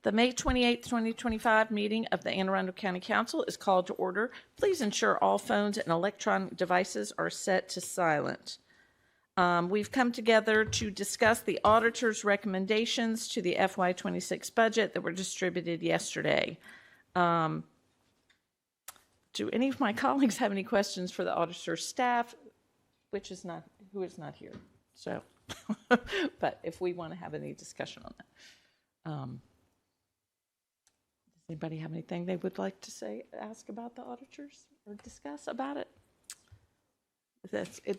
The May 28, 2025 meeting of the Anne Arundel County Council is called to order. Please ensure all phones and electronic devices are set to silent. We've come together to discuss the auditor's recommendations to the FY26 budget that were distributed yesterday. Do any of my colleagues have any questions for the auditor's staff, who is not here? So, but if we want to have any discussion on that. Does anybody have anything they would like to ask about the auditors or discuss about it?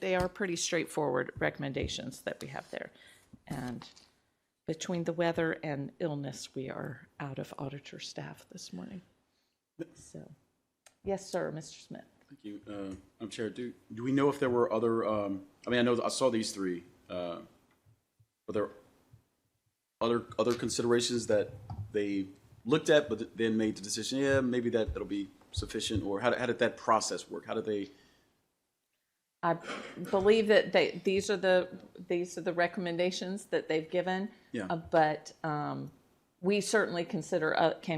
They are pretty straightforward recommendations that we have there. And between the weather and illness, we are out of auditor staff this morning. So, yes, sir, Mr. Smith. Thank you, Madam Chair. Do we know if there were other? I know I saw these three. Are there other considerations that they looked at, but then made the decision? Yeah, maybe that'll be sufficient. Or how did that process work? How did they? I believe that these are the recommendations that they've given. Yeah. But we certainly can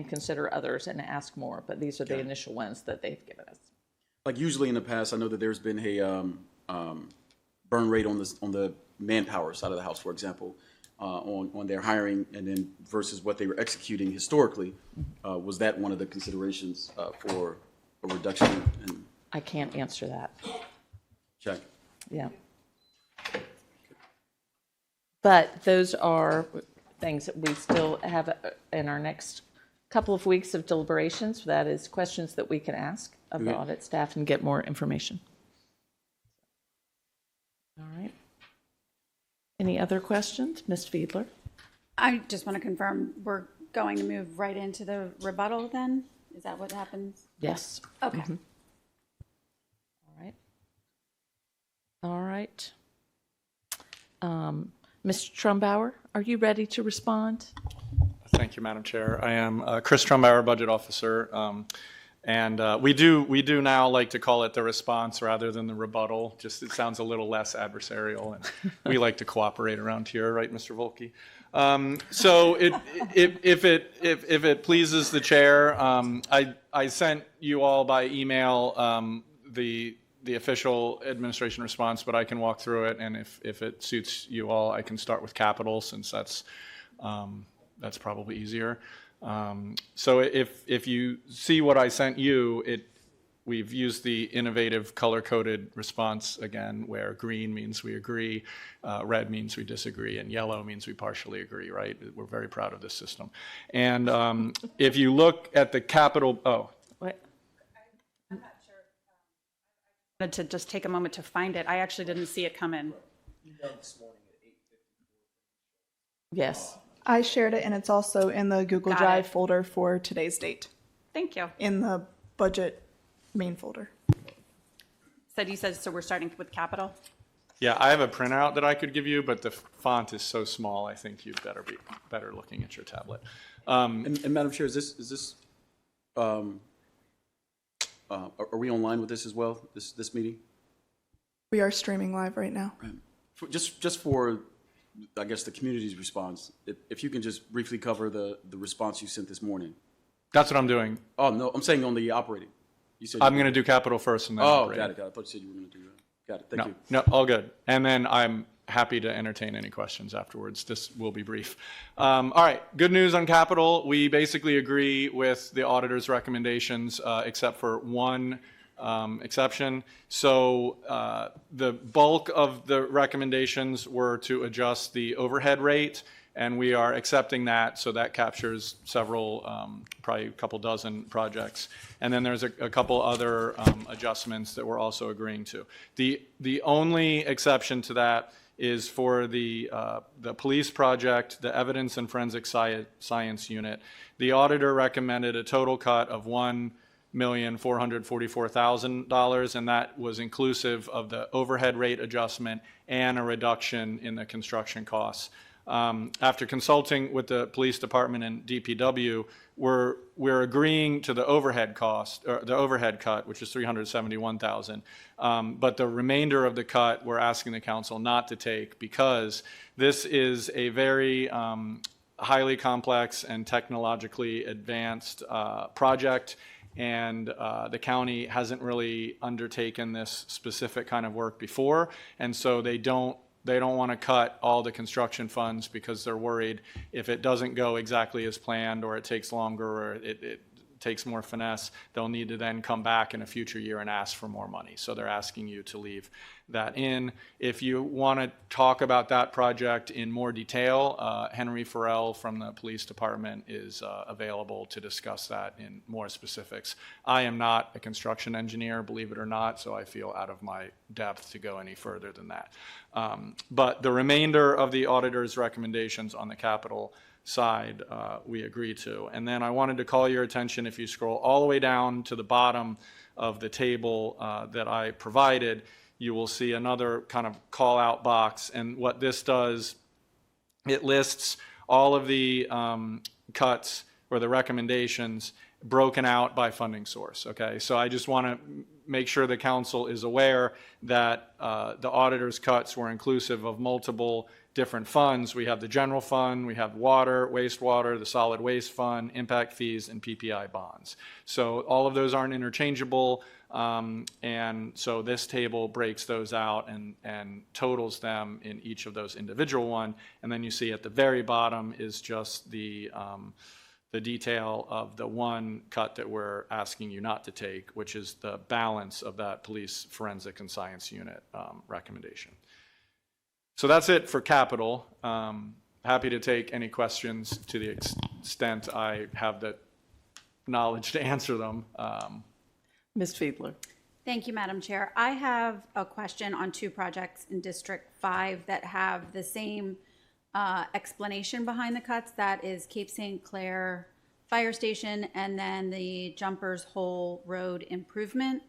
consider others and ask more. But these are the initial ones that they've given us. Like usually in the past, I know that there's been a burn rate on the manpower side of the house, for example, on their hiring, and then versus what they were executing historically. Was that one of the considerations for a reduction? I can't answer that. Check. Yeah. But those are things that we still have in our next couple of weeks of deliberations. That is questions that we can ask of the audit staff and get more information. All right. Any other questions? Ms. Fiedler? I just want to confirm we're going to move right into the rebuttal then? Is that what happens? Yes. Okay. Mm-hmm. All right. Mr. Trumbauer, are you ready to respond? Thank you, Madam Chair. I am Chris Trumbauer, Budget Officer, and we do now like to call it the response rather than the rebuttal. Just it sounds a little less adversarial, and we like to cooperate around here, right, Mr. Volke? So if it pleases the chair, I sent you all by email the official administration response, but I can walk through it, and if it suits you all, I can start with capital since that's probably easier. So if you see what I sent you, we've used the innovative color-coded response again, where green means we agree, red means we disagree, and yellow means we partially agree, right? We're very proud of this system. And if you look at the capital, What? To just take a moment to find it. I actually didn't see it come in. Yes. I shared it, and it's also in the Google Drive folder for today's date. Thank you. In the budget main folder. You said so we're starting with capital? yeah, I have a printout that I could give you, but the font is so small, I think you'd better be looking at your tablet. And Madam Chair, is this are we online with this as well, this meeting? We are streaming live right now. Right. Just for, I guess, the community's response, if you can just briefly cover the response you sent this morning. That's what I'm doing. Oh, no, I'm saying on the operating. You said I'm going to do capital first and then operating. Got it. I thought you said you were going to do that. Got it. Thank you. No, all good. And then I'm happy to entertain any questions afterwards. This will be brief. All right, good news on capital. We basically agree with the auditor's recommendations, except for one exception. So the bulk of the recommendations were to adjust the overhead rate, and we are accepting that, so that captures several, probably a couple dozen projects. And then there's a couple other adjustments that we're also agreeing to. The only exception to that is for the police project, the Evidence and Forensic Science Unit. The auditor recommended a total cut of $1,444,000, and that was inclusive of the overhead rate adjustment and a reduction in the construction costs. After consulting with the police department and DPW, we're agreeing to the overhead cost, or the overhead cut, which is $371,000. But the remainder of the cut, we're asking the council not to take, because this is a very highly complex and technologically advanced project, and the county hasn't really undertaken this specific kind of work before, and so they don't want to cut all the construction funds because they're worried if it doesn't go exactly as planned, or it takes longer, or it takes more finesse, they'll need to then come back in a future year and ask for more money. So they're asking you to leave that in. If you want to talk about that project in more detail, Henry Farrell from the police department is available to discuss that in more specifics. I am not a construction engineer, believe it or not, so I feel out of my depth to go any further than that. But the remainder of the auditor's recommendations on the capital side, we agree to. And then I wanted to call your attention, if you scroll all the way down to the bottom of the table that I provided, you will see another kind of call out box. And what this does, it lists all of the cuts or the recommendations broken out by funding source, okay? So I just want to make sure the council is aware that the auditor's cuts were inclusive of multiple different funds. We have the general fund, we have water, wastewater, the solid waste fund, impact fees, and PPI bonds. So all of those aren't interchangeable, and so this table breaks those out and totals them in each of those individual one. And then you see at the very bottom is just the detail of the one cut that we're asking you not to take, which is the balance of that police forensic and science unit recommendation. So that's it for capital. Happy to take any questions to the extent I have the knowledge to answer them. Ms. Fiedler. Thank you, Madam Chair. I have a question on two projects in District 5 that have the same explanation behind the cuts. That is Cape St. Clair Fire Station and then the Jumpers Hole Road improvement.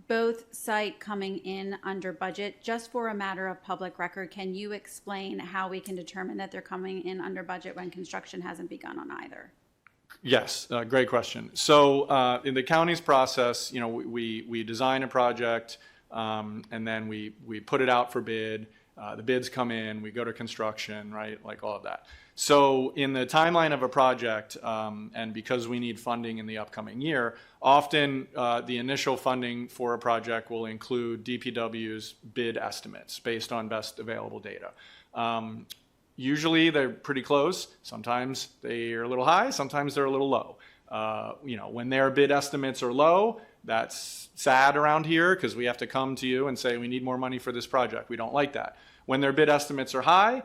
Both cite coming in under budget. Just for a matter of public record, can you explain how we can determine that they're coming in under budget when construction hasn't begun on either? Yes, great question. So in the county's process, you know, we design a project and then we put it out for bid. The bids come in, we go to construction, right? Like all of that. So in the timeline of a project, and because we need funding in the upcoming year, often the initial funding for a project will include DPW's bid estimates based on best available data. Usually they're pretty close. Sometimes they are a little high, sometimes they're a little low. You know, when their bid estimates are low, that's sad around here because we have to come to you and say we need more money for this project. We don't like that. When their bid estimates are high,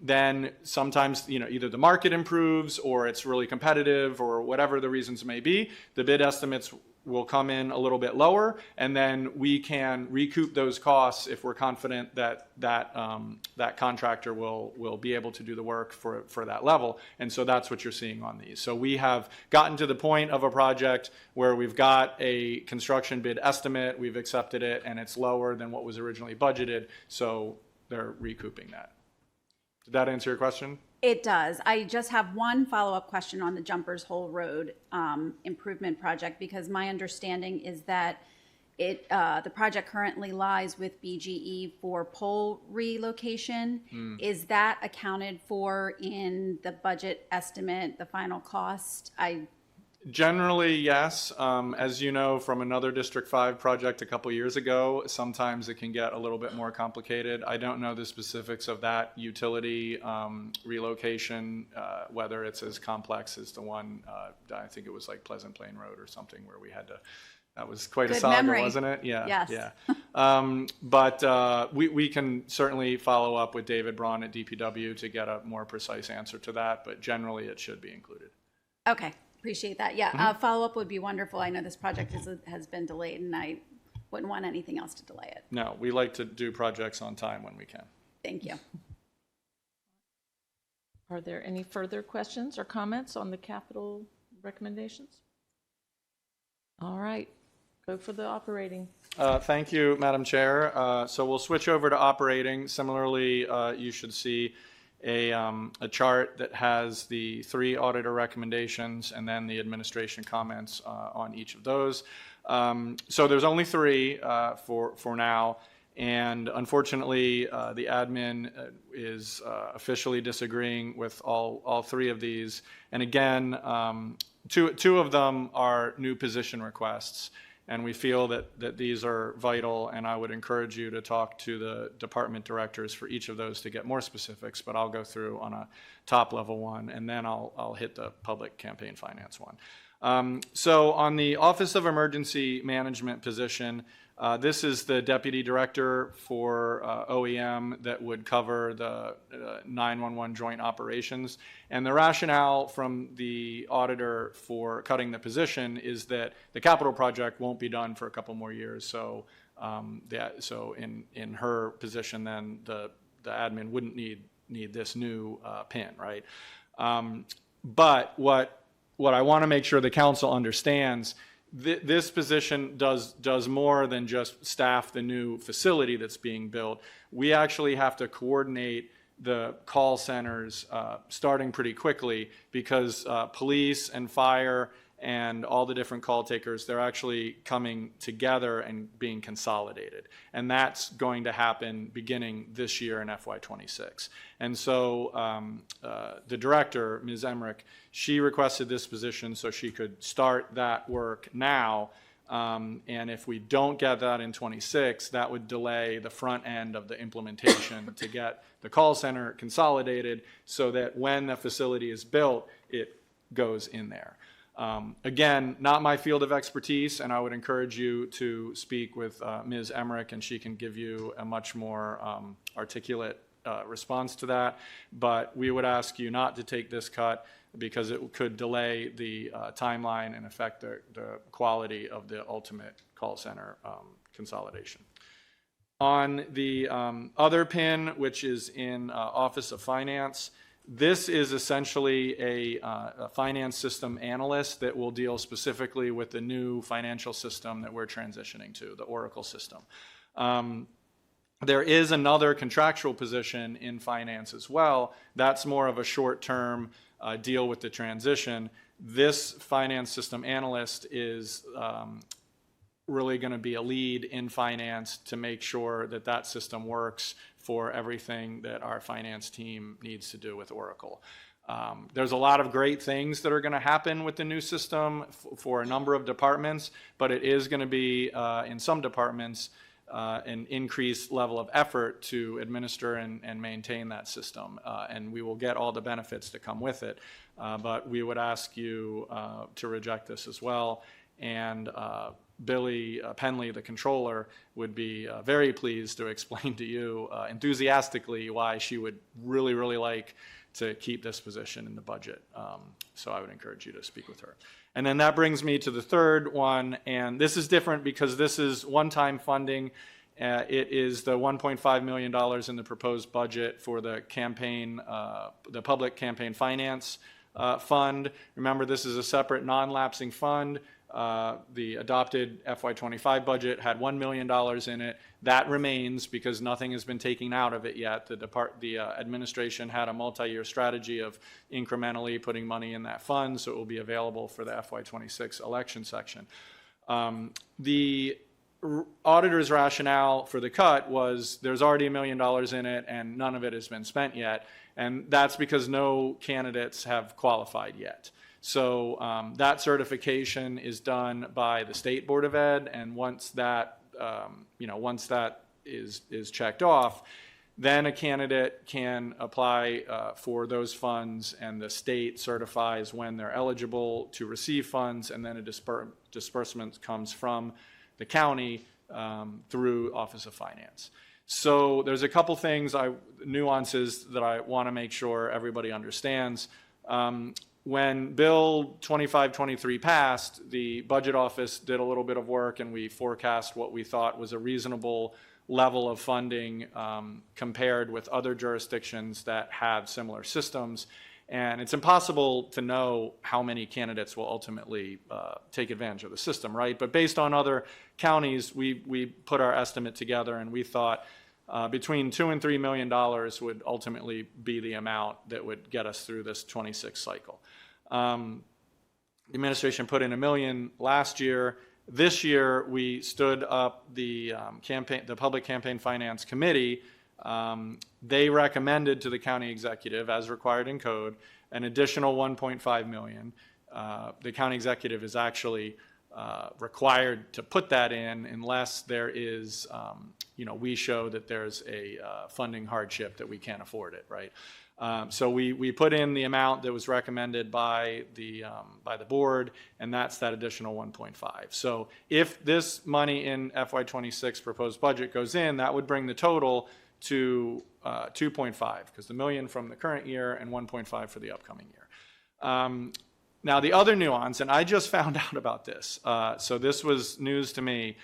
then sometimes, you know, either the market improves or it's really competitive or whatever the reasons may be, the bid estimates will come in a little bit lower, and then we can recoup those costs if we're confident that that contractor will be able to do the work for that level. And so that's what you're seeing on these. So we have gotten to the point of a project where we've got a construction bid estimate, we've accepted it, and it's lower than what was originally budgeted, so they're recouping that. Did that answer your question? It does. I just have one follow-up question on the Jumpers Hole Road improvement project, because my understanding is that the project currently lies with BGE for pole relocation. Is that accounted for in the budget estimate, the final cost? Generally, yes. As you know from another District 5 project a couple years ago, sometimes it can get a little bit more complicated. I don't know the specifics of that utility relocation, whether it's as complex as the one, I think it was like Pleasant Plain Road or something where we had to, that was quite a saga, memory. Wasn't it? Yeah. Yes. Yeah. But we can certainly follow up with David Braun at DPW to get a more precise answer to that, but generally it should be included. Okay. Appreciate that. Yeah, follow-up would be wonderful. I know this project has been delayed, and I wouldn't want anything else to delay it. No, we like to do projects on time when we can. Thank you. Are there any further questions or comments on the capital recommendations? All right, go for the operating. Thank you, Madam Chair. So we'll switch over to operating. Similarly, you should see a chart that has the 3 auditor recommendations and then the administration comments on each of those. So there's only 3 for now, And unfortunately, the admin is officially disagreeing with all three of these. And again, two of them are new position requests. And we feel that these are vital, and I would encourage you to talk to the department directors for each of those to get more specifics, but I'll go through on a top level one, and then I'll hit the public campaign finance one. So on the Office of Emergency Management position, this is the deputy director for OEM that would cover the 911 joint operations. And the rationale from the auditor for cutting the position is that the capital project won't be done for a couple more years. So, so in her position, then the admin wouldn't need this new PIN, right? But what I want to make sure the council understands, this position does more than just staff the new facility that's being built. We actually have to coordinate the call centers starting pretty quickly, because police and fire and all the different call takers, they're actually coming together and being consolidated. And that's going to happen beginning this year in FY26. And so the director, Ms. Emmerich, she requested this position so she could start that work now. And if we don't get that in 26, that would delay the front end of the implementation to get the call center consolidated so that when the facility is built, it goes in there. Again, not my field of expertise, and I would encourage you to speak with Ms. Emmerich, and she can give you a much more articulate response to that. But we would ask you not to take this cut because it could delay the timeline and affect the quality of the ultimate call center consolidation. On the other PIN, which is in Office of Finance, this is essentially a finance system analyst that will deal specifically with the new financial system that we're transitioning to, the Oracle system. There is another contractual position in finance as well. That's more of a short-term deal with the transition. This finance system analyst is really going to be a lead in finance to make sure that that system works for everything that our finance team needs to do with Oracle. There's a lot of great things that are going to happen with the new system for a number of departments, but it is going to be, in some departments, an increased level of effort to administer and maintain that system. And we will get all the benefits that come with it. But we would ask you to reject this as well. And Billy Penley, the controller, would be very pleased to explain to you enthusiastically why she would really, really like to keep this position in the budget. So I would encourage you to speak with her. And then that brings me to the third one, and this is different because this is one-time funding. It is the $1.5 million in the proposed budget for the campaign, the public campaign finance fund. Remember, this is a separate non-lapsing fund. The adopted FY25 budget had $1 million in it. That remains because nothing has been taken out of it yet. The administration had a multi-year strategy of incrementally putting money in that fund, so it will be available for the FY26 election section. The auditor's rationale for the cut was there's already $1 million in it and none of it has been spent yet, and that's because no candidates have qualified yet. So that certification is done by the State Board of Ed, and once that once that is checked off, then a candidate can apply for those funds, and the state certifies when they're eligible to receive funds, and then a disbursement comes from the county through Office of Finance. So there's a couple things, nuances that I want to make sure everybody understands. When Bill 2523 passed, the Budget Office did a little bit of work, and we forecast what we thought was a reasonable level of funding compared with other jurisdictions that have similar systems. And it's impossible to know how many candidates will ultimately take advantage of the system, right? But based on other counties, we put our estimate together, and we thought between $2 and $3 million would ultimately be the amount that would get us through this 26 cycle. The administration put in $1 million last year. This year, we stood up the the Public Campaign Finance Committee. They recommended to the county executive, as required in code, an additional $1.5 million. The county executive is actually required to put that in unless there is, we show that there's a funding hardship that we can't afford it, right? So we put in the amount that was recommended by the board, and that's that additional 1.5. So if this money in FY26 proposed budget goes in, that would bring the total to 2.5, because the million from the current year and 1.5 for the upcoming year. Now, the other nuance, and I just found out about this, so this was news to me.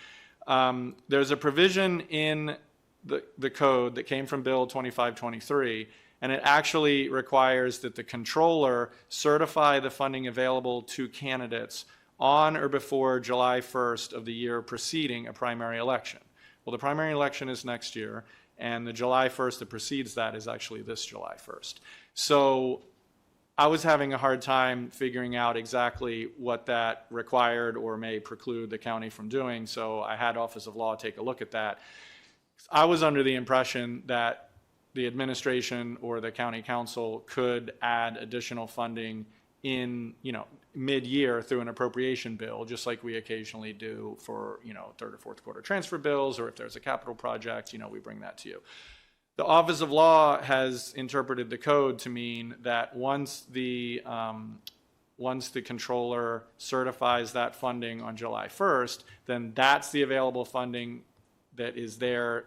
There's a provision in the code that came from Bill 2523, and it actually requires that the controller certify the funding available to candidates on or before July 1st of the year preceding a primary election. Well, the primary election is next year, and the July 1st that precedes that is actually this July 1st. So I was having a hard time figuring out exactly what that required or may preclude the county from doing, so I had Office of Law take a look at that. I was under the impression that the administration or the county council could add additional funding in, mid-year through an appropriation bill, just like we occasionally do for, third or fourth quarter transfer bills, or if there's a capital project, we bring that to you. The Office of Law has interpreted the code to mean that once the controller certifies that funding on July 1st, then that's the available funding that is there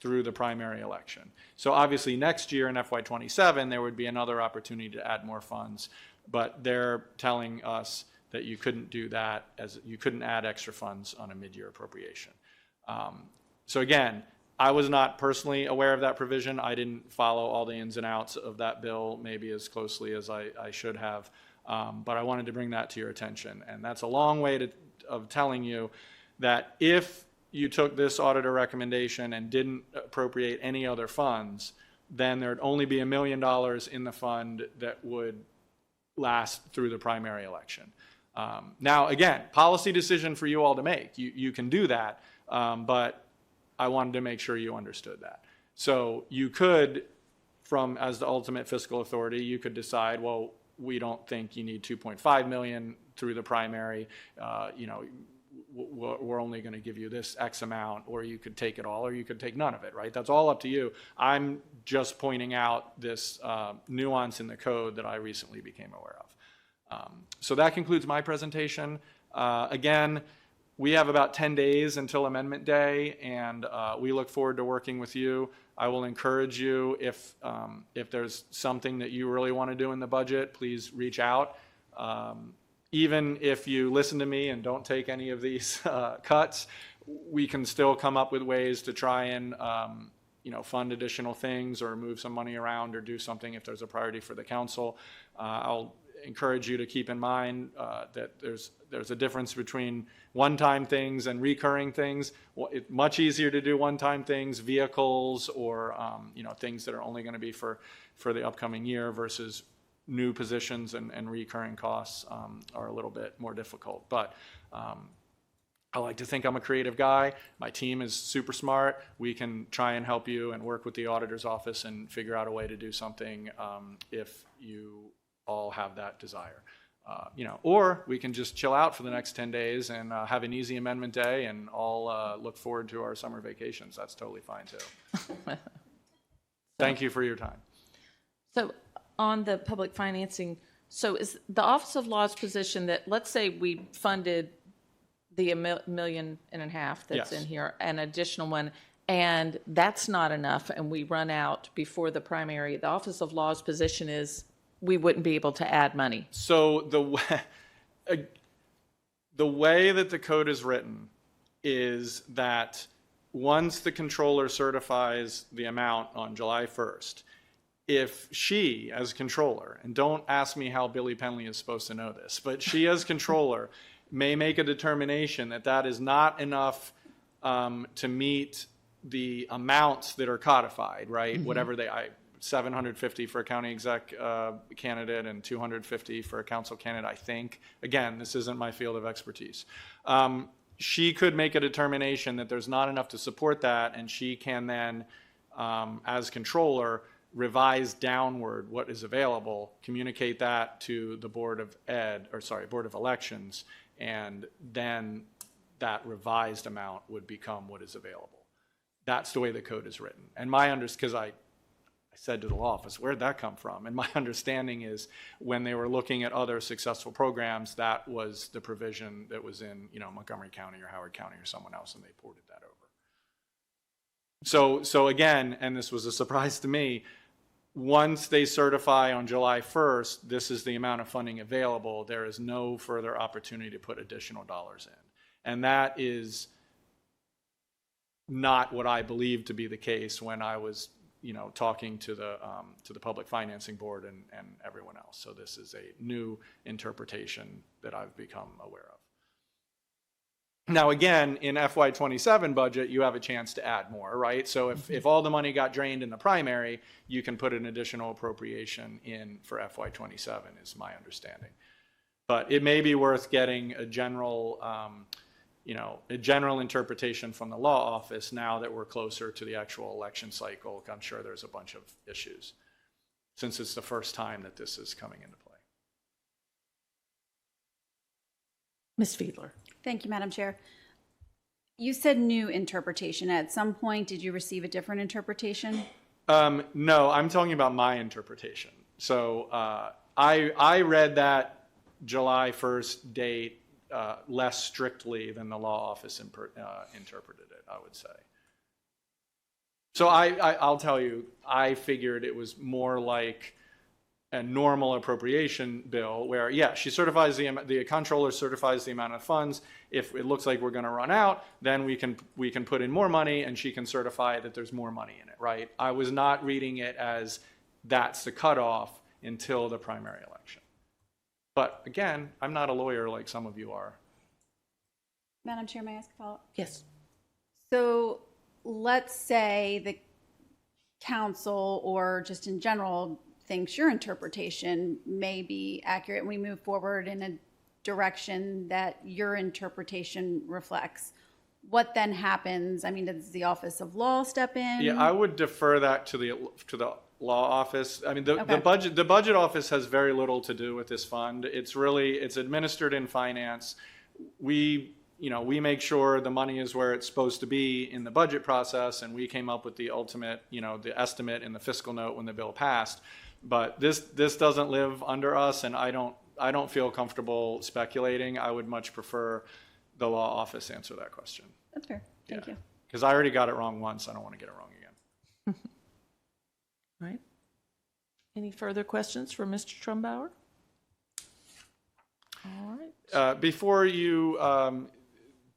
through the primary election. So obviously next year in FY27, there would be another opportunity to add more funds, but they're telling us that you couldn't do that, as you couldn't add extra funds on a mid-year appropriation. So again, I was not personally aware of that provision. I didn't follow all the ins and outs of that bill maybe as closely as I should have, but I wanted to bring that to your attention. And that's a long way of telling you that if you took this auditor recommendation and didn't appropriate any other funds, then there'd only be $1 million in the fund that would last through the primary election. Now, again, policy decision for you all to make. You can do that, but I wanted to make sure you understood that. So you could, as the ultimate fiscal authority, you could decide, well, we don't think you need 2.5 million through the primary, we're only going to give you this X amount, or you could take it all, or you could take none of it, right? That's all up to you. I'm just pointing out this nuance in the code that I recently became aware of. So that concludes my presentation. Again, we have about 10 days until Amendment Day, and we look forward to working with you. I will encourage you, if there's something that you really want to do in the budget, please reach out. Even if you listen to me and don't take any of these cuts, we can still come up with ways to try and fund additional things or move some money around or do something if there's a priority for the council. I'll encourage you to keep in mind that there's a difference between one-time things and recurring things. It's much easier to do one-time things, vehicles, or things that are only going to be for the upcoming year versus new positions and recurring costs are a little bit more difficult. But I like to think I'm a creative guy. My team is super smart. We can try and help you and work with the auditor's office and figure out a way to do something if you all have that desire. Or we can just chill out for the next 10 days and have an easy amendment day and all look forward to our summer vacations. That's totally fine too. Thank you for your time. So on the public financing, so is the Office of Law's position that, let's say we funded the $1.5 million that's Yes. in here, an additional one, and that's not enough, and we run out before the primary, the Office of Law's position is we wouldn't be able to add money. So the way that the code is written is that once the controller certifies the amount on July 1st, if she, as controller, and don't ask me how Billy Penley is supposed to know this, but she as controller may make a determination that that is not enough to meet the amounts that are codified, right? Mm-hmm. Whatever 750 for a county exec candidate and 250 for a council candidate, I think. Again, this isn't my field of expertise. she could make a determination that there's not enough to support that, and she can then, as controller, revise downward what is available, communicate that to the Board of Elections, and then that revised amount would become what is available. That's the way the code is written. And because I said to the law office, where'd that come from? And my understanding is when they were looking at other successful programs, that was the provision that was in, Montgomery County or Howard County or someone else, and they ported that over. So again, and this was a surprise to me, once they certify on July 1st, this is the amount of funding available, there is no further opportunity to put additional dollars in. And that is not what I believed to be the case when I was talking to the Public Financing Board and everyone else. So this is a new interpretation that I've become aware of. Now, again, in FY27 budget, you have a chance to add more, right? So if all the money got drained in the primary, you can put an additional appropriation in for FY27, is my understanding. But it may be worth getting a general interpretation from the law office now that we're closer to the actual election cycle. I'm sure there's a bunch of issues since it's the first time that this is coming into play. Ms. Fiedler. Thank you, Madam Chair. You said new interpretation. At some point, did you receive a different interpretation? No, I'm talking about my interpretation. So I read that July 1st date less strictly than the law office interpreted it, I would say. So I'll tell you, I figured it was more like a normal appropriation bill where, yeah, she certifies the controller certifies the amount of funds. If it looks like we're going to run out, then we can put in more money, and she can certify that there's more money in it, right? I was not reading it as that's the cutoff until the primary election. But again, I'm not a lawyer like some of you are. Madam Chair, may I ask a follow-up? Yes. So let's say the council or just in general thinks your interpretation may be accurate and we move forward in a direction that your interpretation reflects. What then happens? I mean, does the Office of Law step in? Yeah, I would defer that to the law office. I mean, the budget office has very little to do with this fund. It's administered in finance. We make sure the money is where it's supposed to be in the budget process, and we came up with the ultimate, the estimate in the fiscal note when the bill passed. But this doesn't live under us, and I don't feel comfortable speculating. I would much prefer the law office answer that question. That's fair. Thank you. Because I already got it wrong once. I don't want to get it wrong again. All right. Any further questions for Mr. Trumbauer? All right. Before you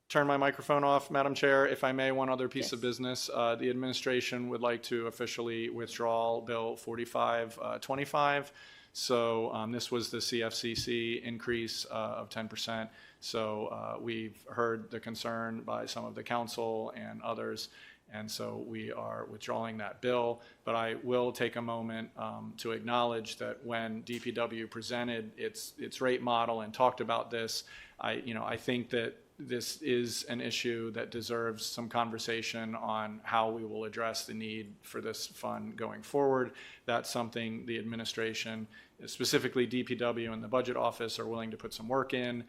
turn my microphone off, Madam Chair, if I may, one other piece of business. The administration would like to officially withdraw Bill 4525. So this was the CFCC increase of 10%. So we've heard the concern by some of the council and others, and so we are withdrawing that bill. But I will take a moment to acknowledge that when DPW presented its rate model and talked about this, I think that this is an issue that deserves some conversation on how we will address the need for this fund going forward. That's something the administration, specifically DPW and the budget office, are willing to put some work in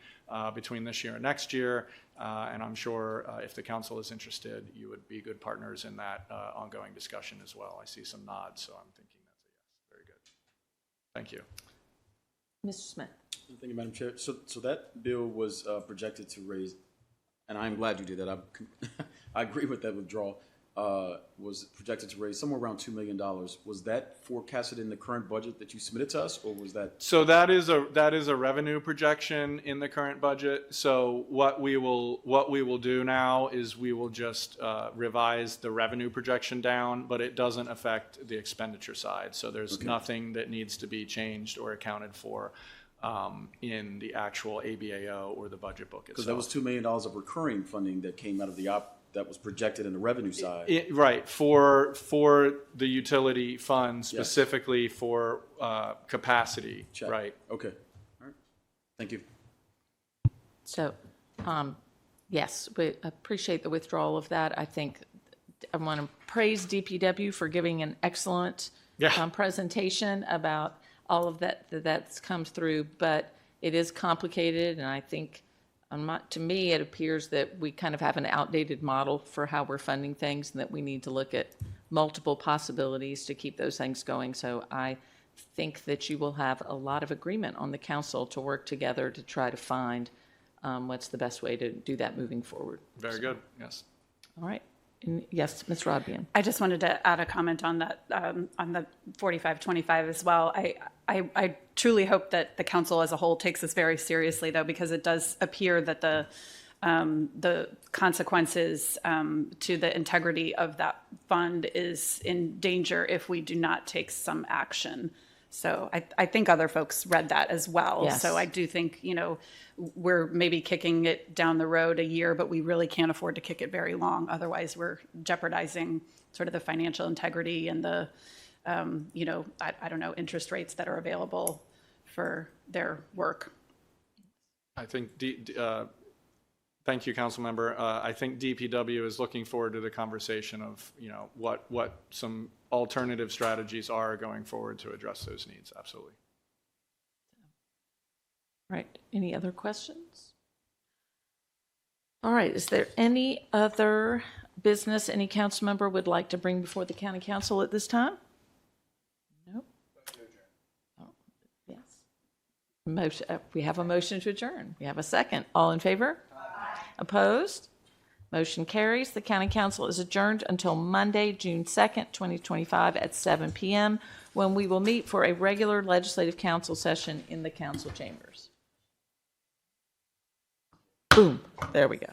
between this year and next year. And I'm sure if the council is interested, you would be good partners in that ongoing discussion as well. I see some nods, so I'm thinking that's a yes. Very good. Thank you. Mr. Smith. Thank you, Madam Chair. So that bill was projected to raise, and I'm glad you did that. I agree with that withdrawal. Was projected to raise somewhere around $2 million. Was that forecasted in the current budget that you submitted to us, or was that? So that is a revenue projection in the current budget. So what we will do now is we will just revise the revenue projection down, but it doesn't affect the expenditure side. So there's nothing that needs to be changed or accounted for in the actual ABAO or the budget book itself. Because that was $2 million of recurring funding that came out of the that was projected in the revenue side. Right, for the utility fund, specifically for capacity. Check. Right. Okay. All right. Thank you. So, Yes, we appreciate the withdrawal of that. I think I want to praise DPW for giving an excellent presentation about all of that's comes through, but it is complicated, and I think, to me, it appears that we kind of have an outdated model for how we're funding things, and that we need to look at multiple possibilities to keep those things going. So I think that you will have a lot of agreement on the council to work together to try to find what's the best way to do that moving forward. Very good, yes. All right. And yes, Ms. Rodbian. I just wanted to add a comment on that, on the 4525 as well. I truly hope that the council as a whole takes this very seriously, though, because it does appear that the consequences to the integrity of that fund is in danger if we do not take some action. So I think other folks read that as well. Yes. So I do think, we're maybe kicking it down the road a year, but we really can't afford to kick it very long. Otherwise, we're jeopardizing sort of the financial integrity and the, I don't know, interest rates that are available for their work. I think, thank you, council member. I think DPW is looking forward to the conversation of, what some alternative strategies are going forward to address those needs. Absolutely. Right. Any other questions? All right. Is there any other business any council member would like to bring before the county council at this time? Nope. Oh, yes. We have a motion to adjourn. We have a second. All in favor? Aye. Opposed? Motion carries. The county council is adjourned until Monday, June 2nd, 2025 at 7 p.m. when we will meet for a regular legislative council session in the council chambers. Boom. There we go.